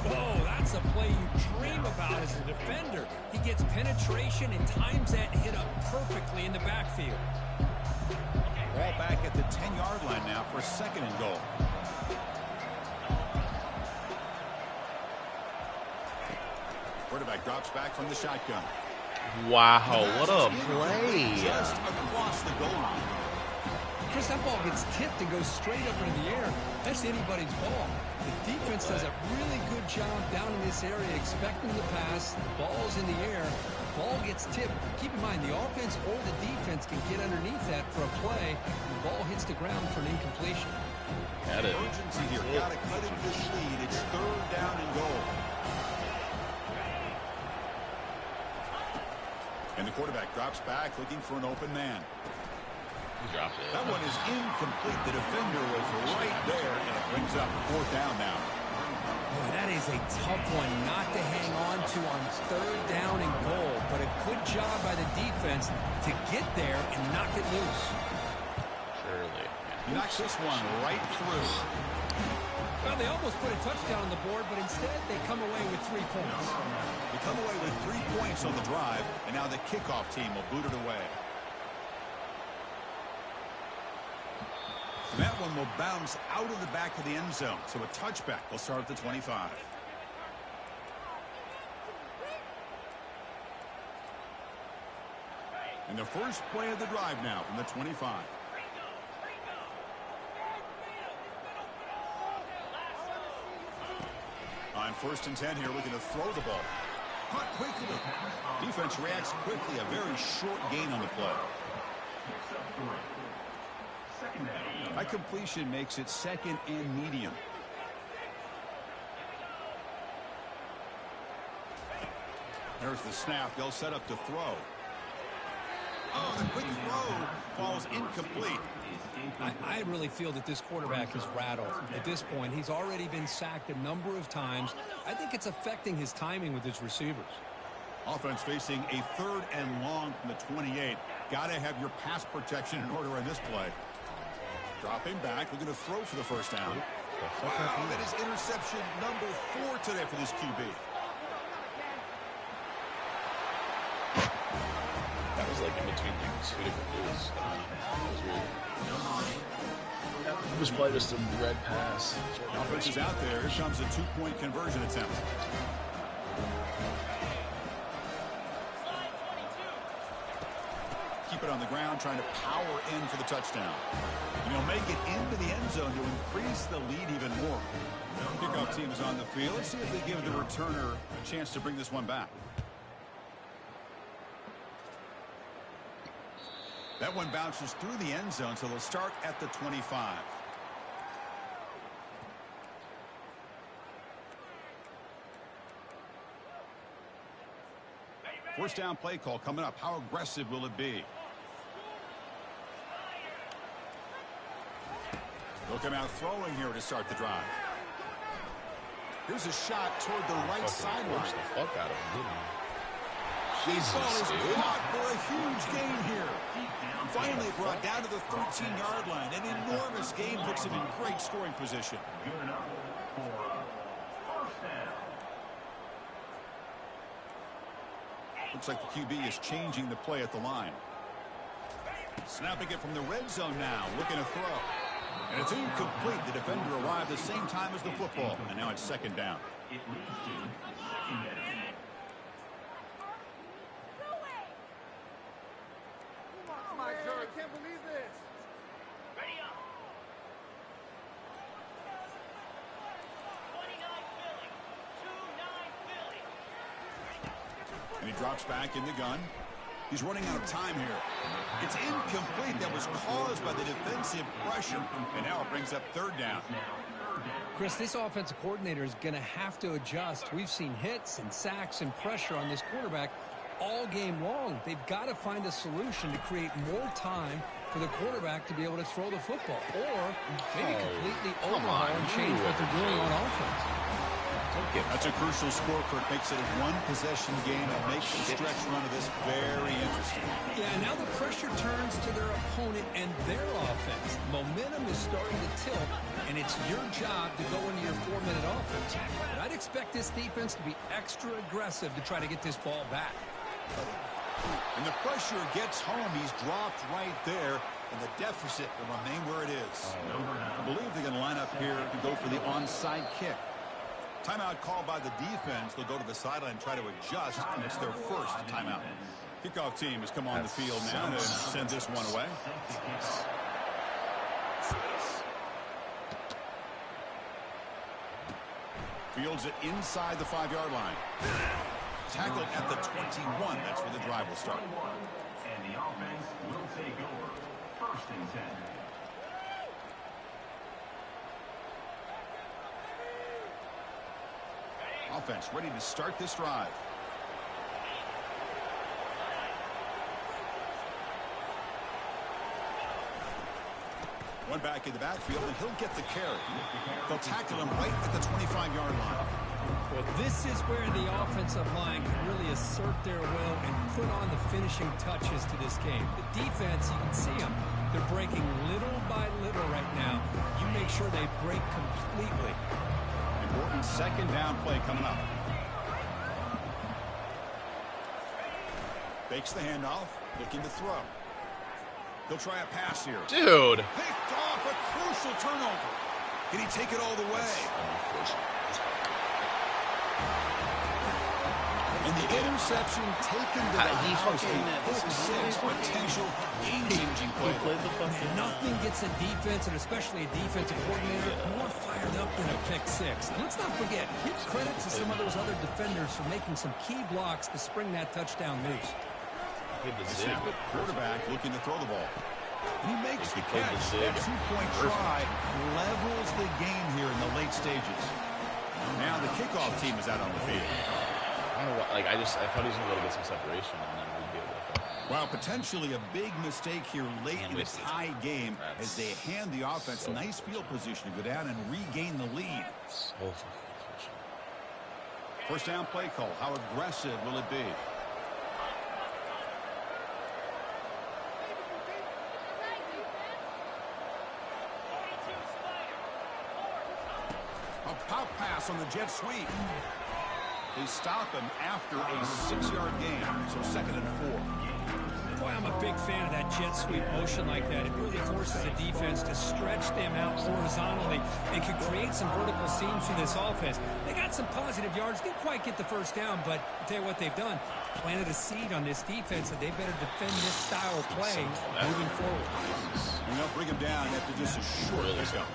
Whoa, that's a play you dream about as a defender. He gets penetration and times that hit up perfectly in the backfield. Ball back at the 10-yard line now for second and goal. Quarterback drops back from the shotgun. Wow, what a play. Just across the goal line. Chris, that ball gets tipped and goes straight up into the air. That's anybody's ball. The defense does a really good job down in this area expecting the pass. The ball's in the air. The ball gets tipped. Keep in mind, the offense or the defense can get underneath that for a play. The ball hits the ground for an incompletion. Got it. Urgency here. Got to cut into this lead. It's third down and goal. And the quarterback drops back looking for an open man. He dropped it. That one is incomplete. The defender was right there, and it brings up fourth down now. Boy, that is a tough one not to hang on to on third down and goal, but a good job by the defense to get there and knock it loose. Surely. He knocks this one right through. Well, they almost put a touchdown on the board, but instead they come away with 3 points. They come away with 3 points on the drive, and now the kickoff team will boot it away. And that one will bounce out of the back of the end zone. So a touchback will start at the 25. And the first play of the drive now from the 25. On first and 10 here, looking to throw the ball. Caught quickly. Defense reacts quickly. A very short gain on the play. That completion makes it second and medium. There's the snap. They'll set up to throw. Oh, the quick throw falls incomplete. I really feel that this quarterback is rattled. At this point, he's already been sacked a number of times. I think it's affecting his timing with his receivers. Offense facing a third and long from the 28. Got to have your pass protection in order in this play. Dropping back, looking to throw for the first down. Wow, that is interception number 4 today for this QB. That was like in between like 2 different moves. That was weird. It was probably just a red pass. Offense is out there. Here comes a 2-point conversion attempt. Keep it on the ground, trying to power in for the touchdown. And he'll make it into the end zone to increase the lead even more. Kickoff team is on the field. Let's see if they give the returner a chance to bring this one back. That one bounces through the end zone, so they'll start at the 25. First down play call coming up. How aggressive will it be? They'll come out throwing here to start the drive. Here's a shot toward the right sideline. Push the fuck out of him, didn't he? This ball is dude. caught for a huge gain here. Finally brought down to the 13-yard line. An enormous gain puts him in great scoring position. Good enough for first down. Looks like the QB is changing the play at the line. Snapping it from the red zone now, looking to throw. And it's incomplete. The defender arrived the same time as the football. And now it's second down. It leads to second down. I can't believe this. Ready up. 29 Philly. 2-9 Philly. And he drops back in the gun. He's running out of time here. It's incomplete. That was caused by the defensive pressure. And now it brings up third down. Chris, this offensive coordinator is going to have to adjust. We've seen hits and sacks and pressure on this quarterback all game long. They've got to find a solution to create more time for the quarterback to be able to throw the football, or maybe completely overhaul and change what they're doing on offense. That's a crucial score, Kirk. Makes it a one-possession game and makes the stretch run of this very interesting. Yeah, now the pressure turns to their opponent and their offense. Momentum is starting to tilt, and it's your job to go into your 4-minute offense. But I'd expect this defense to be extra aggressive to try to get this ball back. And the pressure gets home. He's dropped right there, and the deficit will remain where it is. I believe they're going to line up here to go for the onside kick. Timeout called by the defense. They'll go to the sideline and try to adjust, and it's their first timeout. Kickoff team has come on the field now to send this one away. Fields it inside the 5-yard line. Tackled at the 21. That's where the drive will start. And the offense will take over. First and 10. Offense ready to start this drive. One back in the backfield, and he'll get the carry. They'll tackle him right at the 25-yard line. Well, this is where the offensive line can really assert their will and put on the finishing touches to this game. The defense, you can see them. They're breaking little by little right now. You make sure they break completely. Important second down play coming up. Fakes the handoff, looking to throw. He'll try a pass here. Dude. Picked off, a crucial turnover. Can he take it all the way? And the interception taken to the house. A 6 potential game-changing play. Nothing gets a defense, and especially a defensive coordinator, more fired up than a pick six. And let's not forget, give credit to some of those other defenders for making some key blocks to spring that touchdown loose. The quarterback looking to throw the ball. He makes the catch. That 2-point try levels the game here in the late stages. Now the kickoff team is out on the field. I don't know what, I thought he was going to be able to get some separation, and then we'd be able to. Well, potentially a big mistake here late in the tie game as they hand the offense nice field position to go down and regain the lead. First down play call. How aggressive will it be? A pop pass on the jet sweep. They stop him after a 6-yard gain, so 2nd and 4. Boy, I'm a big fan of that jet sweep motion like that. It really forces the defense to stretch them out horizontally and can create some vertical seams for this offense. They got some positive yards. Didn't quite get the first down, but I'll tell you what they've done. Planted a seed on this defense that they better defend this style of play moving forward. And they'll bring him down after just a short pickup.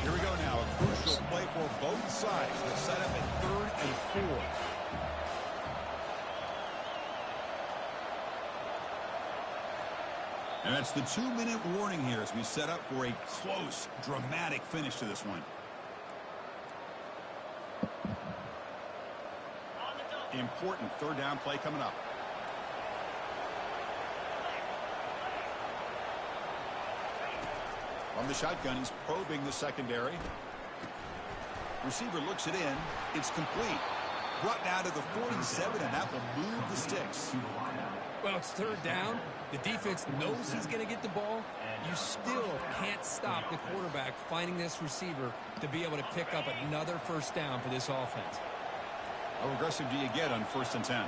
Here we go now. A crucial play for both sides. We're set up at 3rd and 4. And that's the 2-minute warning here as we set up for a close, dramatic finish to this one. Important 3rd down play coming up. From the shotgun, he's probing the secondary. Receiver looks it in. It's complete. Brought down to the 47, and that will move the sticks. Well, it's third down. The defense knows he's going to get the ball. You still can't stop the quarterback finding this receiver to be able to pick up another first down for this offense. How aggressive do you get on 1st and 10?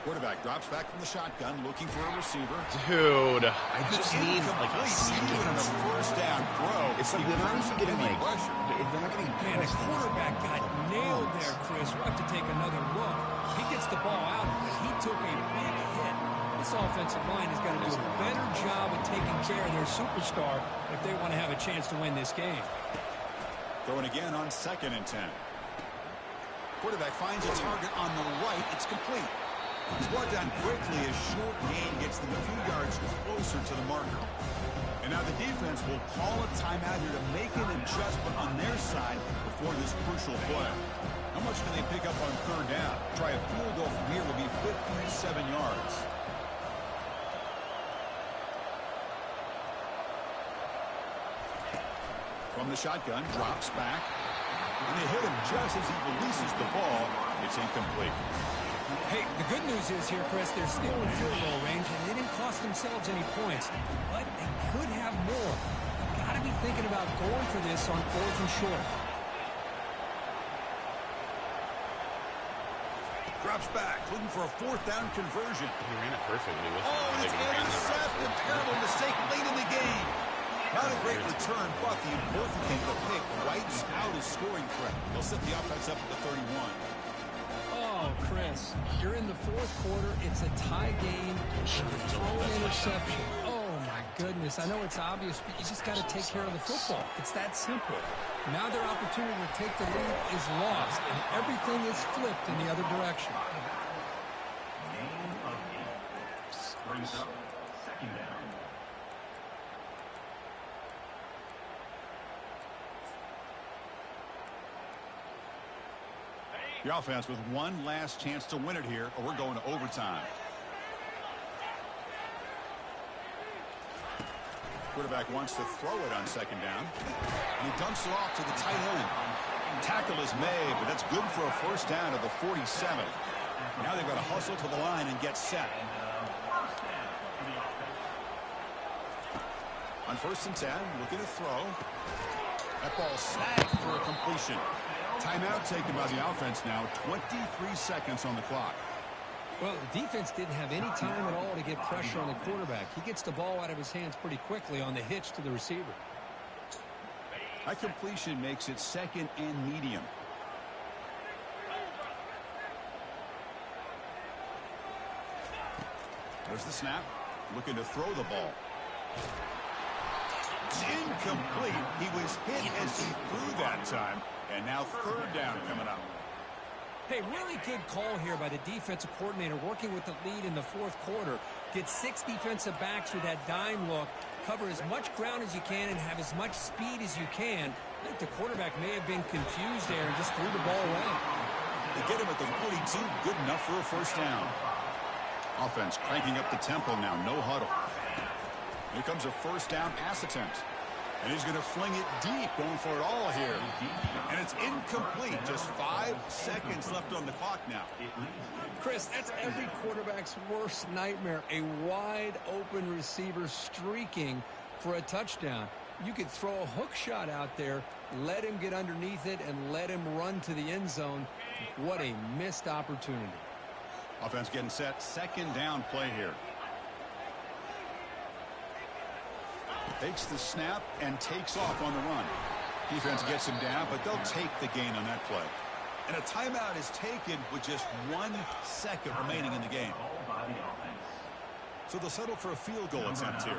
Quarterback drops back from the shotgun, looking for a receiver. Dude, I just need like a second. Even on a first down throw. It's like they're not even getting like they're not getting Man, the quarterback got nailed there, Chris. We'll have to take another look. He gets the ball out, but he took a big hit. This offensive line has got to do a better job of taking care of their superstar if they want to have a chance to win this game. Throwing again on 2nd and 10. Quarterback finds a target on the right. It's complete. It's brought down quickly as short gain gets them a few yards closer to the marker. And now the defense will call a timeout here to make an adjustment on their side before this crucial play. How much can they pick up on 3rd down? Try a field goal from here will be 57 yards. From the shotgun, drops back. And they hit him just as he releases the ball. It's incomplete. Hey, the good news is here, Chris, they're still in field goal range, and they didn't cost themselves any points. But they could have more. You've got to be thinking about going for this on 4th and short. Drops back, looking for a 4th down conversion. He ran it perfectly. Oh, and it's intercepted. Terrible mistake late in the game. Not a great return, but the important thing, the pick wipes out his scoring threat. They'll set the offense up at the 31. Oh, Chris, you're in the 4th quarter. It's a tie game. Throw an interception. Oh, my goodness. I know it's obvious, but you just got to take care of the football. It's that simple. Now their opportunity to take the lead is lost, and everything is flipped in the other direction. Gain of 8. Brings up 2nd down. The offense with one last chance to win it here, or we're going to overtime. Quarterback wants to throw it on 2nd down. And he dumps it off to the tight end. Tackle is made, but that's good for a first down at the 47. Now they've got to hustle to the line and get set. On 1st and 10, looking to throw. That ball snagged for a completion. Timeout taken by the offense now. 23 seconds on the clock. Well, the defense didn't have any time at all to get pressure on the quarterback. He gets the ball out of his hands pretty quickly on the hitch to the receiver. That completion makes it 2nd and medium. There's the snap. Looking to throw the ball. It's incomplete. He was hit as he threw that time. And now 3rd down coming up. Hey, really good call here by the defensive coordinator working with the lead in the 4th quarter. Get 6 defensive backs with that dime look. Cover as much ground as you can and have as much speed as you can. I think the quarterback may have been confused there and just threw the ball away. They get him at the 42. Good enough for a first down. Offense cranking up the tempo now. No huddle. Here comes a first down pass attempt. And he's going to fling it deep, going for it all here. And it's incomplete. Just 5 seconds left on the clock now. Chris, that's every quarterback's worst nightmare. A wide-open receiver streaking for a touchdown. You could throw a hook shot out there, let him get underneath it, and let him run to the end zone. What a missed opportunity. Offense getting set. 2nd down play here. Takes the snap and takes off on the run. Defense gets him down, but they'll take the gain on that play. And a timeout is taken with just 1 second remaining in the game. So they'll settle for a field goal attempt here.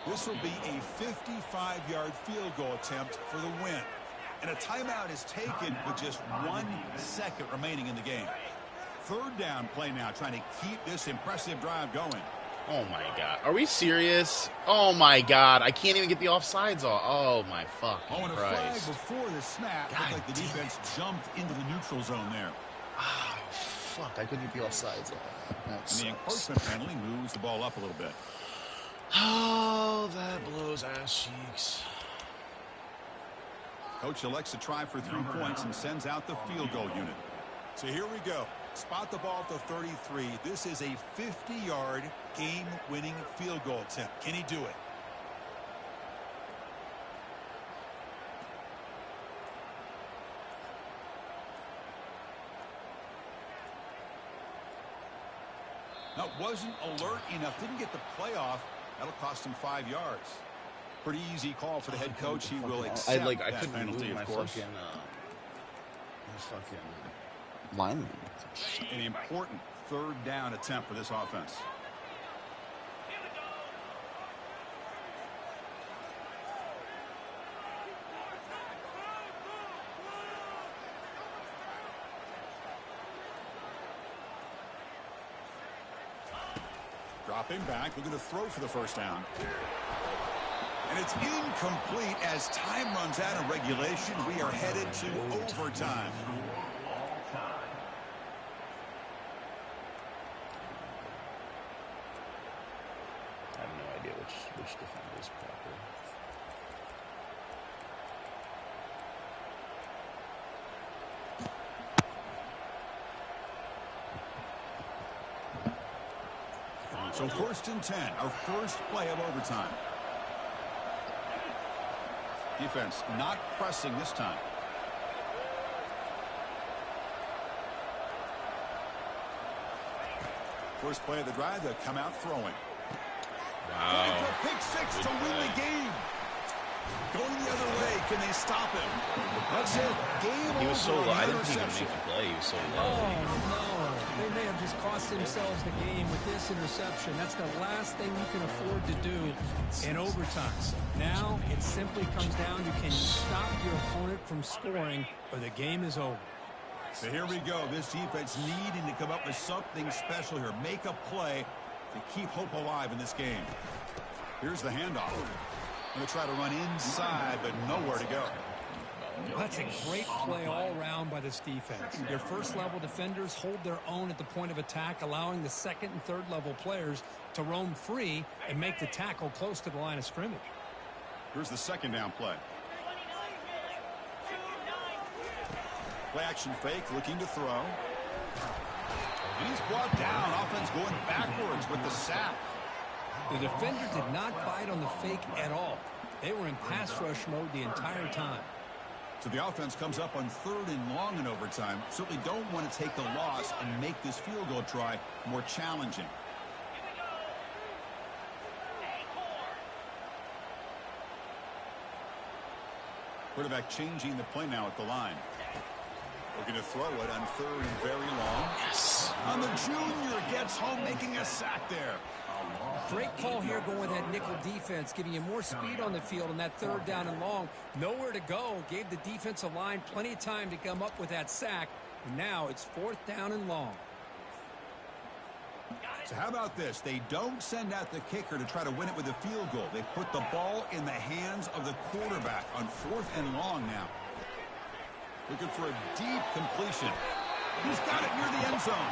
This will be a 55-yard field goal attempt for the win. And a timeout is taken with just 1 second remaining in the game. 3rd down play now, trying to keep this impressive drive going. Oh, my God. Are we serious? Oh, my God. I can't even get the offsides off. Oh, my fucking and a Christ. flag before the snap. Looked like the defense jumped into the neutral zone there. Oh, fuck, I couldn't get the offsides off. That And the sucks. encroachment penalty moves the ball up a little bit. Oh, that blows ass cheeks. Coach elects to try for 3 points and sends out the field goal unit. So here we go. Spot the ball at the 33. This is a 50-yard game-winning field goal attempt. Can he do it? Now, wasn't alert enough. Didn't get the playoff. That'll cost him 5 yards. Pretty easy call for the head coach. He will accept I that couldn't penalty, move of course. my fucking lineman. An important 3rd down attempt for this offense. Dropping back, looking to throw for the 1st down. And it's incomplete as time runs out of regulation. We are headed to overtime. I have no idea which defender is proper. So 1st and 10, our first play of overtime. Defense not pressing this time. First play of the drive, they'll come out throwing. Going for pick 6 to win the game. Going the other way, can they stop him? That's it. Game He was so over low. on I the didn't think he could interception. make the play. He was so Oh, low. no. They may have just cost themselves the game with this interception. That's the last thing you can afford to do in overtime. Now, it simply comes down to can you stop your opponent from scoring or the game is over. So here we go. This defense needing to come up with something special here. Make a play to keep hope alive in this game. Here's the handoff. Going to try to run inside, but nowhere to go. That's a great play all around by this defense. Their first-level defenders hold their own at the point of attack, allowing the second and third-level players to roam free and make the tackle close to the line of scrimmage. Here's the 2nd down play. Play action fake, looking to throw. And he's brought down. Offense going backwards with the sack. The defender did not bite on the fake at all. They were in pass rush mode the entire time. So the offense comes up on 3rd and long in overtime. Certainly don't want to take the loss and make this field goal try more challenging. Quarterback changing the play now at the line. Looking to throw it on 3rd and very long. Yes. On the junior, gets home, making a sack there. Great call here going with that nickel defense, giving you more speed on the field on that 3rd down and long. Nowhere to go. Gave the defensive line plenty of time to come up with that sack. And now it's 4th down and long. So how about this? They don't send out the kicker to try to win it with a field goal. They put the ball in the hands of the quarterback on 4th and long now. Looking for a deep completion. He's got it near the end zone.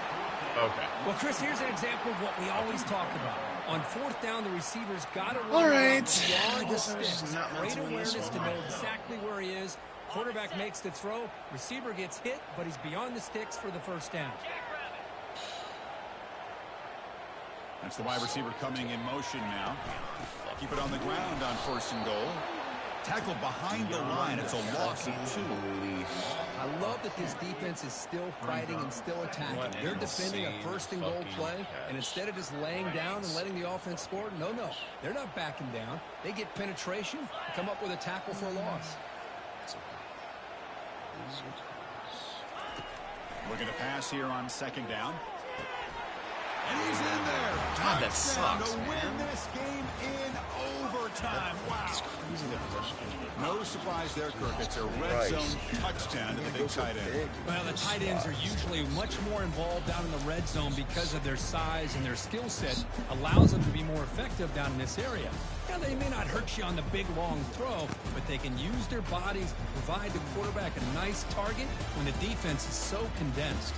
Okay. Well, Chris, here's an example of what we always talk about. On 4th down, the receiver's got to run All right. beyond I the guess I was sticks. just not meant Great to win this awareness to one. know exactly where he is. Quarterback makes the throw. Receiver gets hit, but he's beyond the sticks for the 1st down. That's the wide receiver coming in motion now. Keep it on the ground on 1st and goal. Tackled behind the line. It's a loss of 2. I love that this defense is still fighting and still attacking. What They're defending a insane 1st and goal fucking play, catch. and instead of just laying down and letting the offense score, no, they're not backing down. They get penetration and come up with a tackle for a loss. Looking to pass here on 2nd down. And he's in there. God, that Touchdown sucks, to win man. this game in overtime. Wow. Crazy that possession. No surprise there, Kirk. It's a red Right. zone touchdown to the big tight end. Well, the tight ends are usually much more involved down in the red zone because of their size and their skill set allows them to be more effective down in this area. Now, they may not hurt you on the big, long throw, but they can use their bodies, provide the quarterback a nice target when the defense is so condensed.